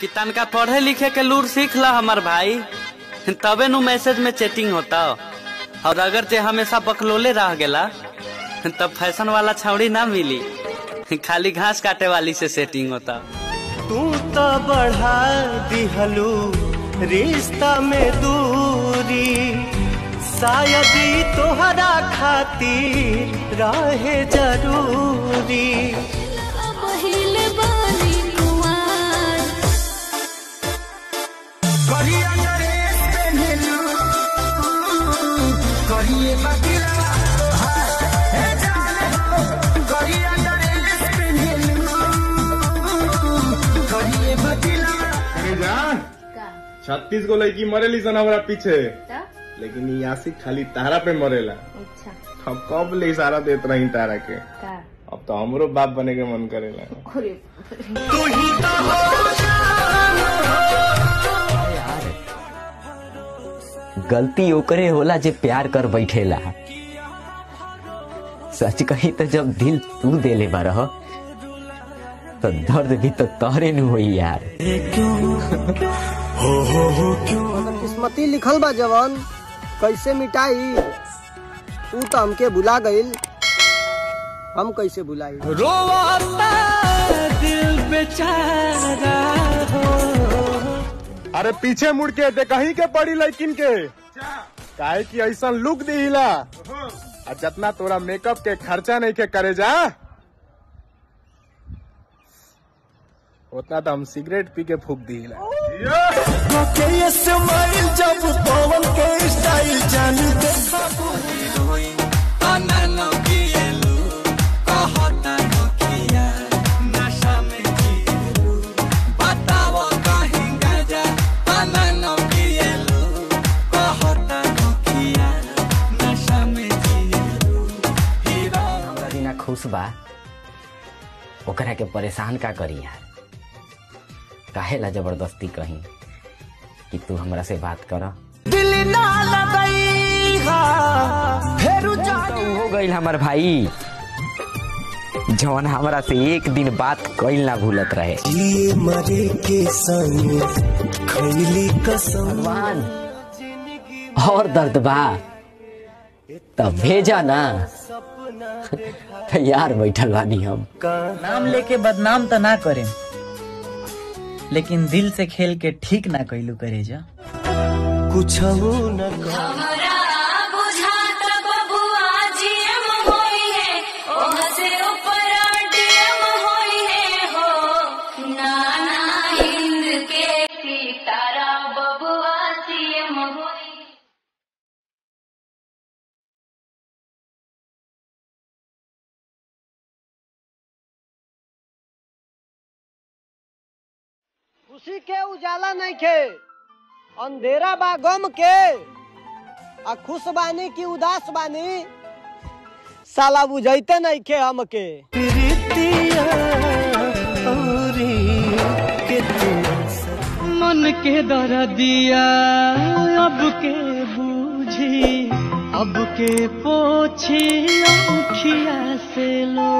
कि तनका पढ़े लिखे के लूर सीख ला हमार भाई, तबे नु मैसेज में चैटिंग होता। और अगर जे हमेशा बकलोले रह गेला तब फैशन वाला छौड़ी ना मिली, खाली घास काटे वाली से सेटिंग होता। तू तो बढ़ा दिहलू रिश्ता में दूरी, शायद तोहरा खातिर रहे जरूरी। जान 36 गो लड़की मरेली सन हमारा पीछे, लेकिन ये आशिक खाली तारा पे मरेला। अच्छा। हम कब ले इशारा देत रही तारा के, अब तो हमरो बाप बने के मन करेला। तू ही तो गलती ओकरे होला जे प्यार कर बैठेला। सच कही तो जब दिल तू देले बारह तो दर्द भी तो तोहरे न होई यार। किस्मती लिखल बा जवन कैसे मिटाई, तू तो हमके भुला गईल, हम कैसे भुलाई। रोवाता दिल बेचारा हो। अरे पीछे मुड़ के दे कहीं के पड़ी लड़किन के, काहे की ऐसा लुक दिला, और जितना तोरा मेकअप के खर्चा नहीं के करे जा, उतना तो हम सिगरेट पी के फूक दिला। जब पवन के स्टाइल जानी देखा खुश बा, ओकरा के परेशान का करी यार। काहे ला जबरदस्ती कहीं कि तू हमरा से बात कर। दिल ना लगई फेरू तो हो गईल हमर भाई, जवन हमरा से एक दिन बात कईल ना भूलत रहे। ये मरे के संग खैली कसम। भगवान और दर्द बा तब भेजा ना, तैयार बैठल बानी हम। नाम लेके बदनाम तो ना करे, लेकिन दिल से खेल के ठीक ना कैलू करे जा। कुछ न खुशी के उजाला नहीं खे, अंधेरा बा गम के, आ खुश बानी की उदास बानी साला बुझाइते नहीं खे हमके। मन के दर्दिया अब के बूझी, अब के पोछी अखिया से लो।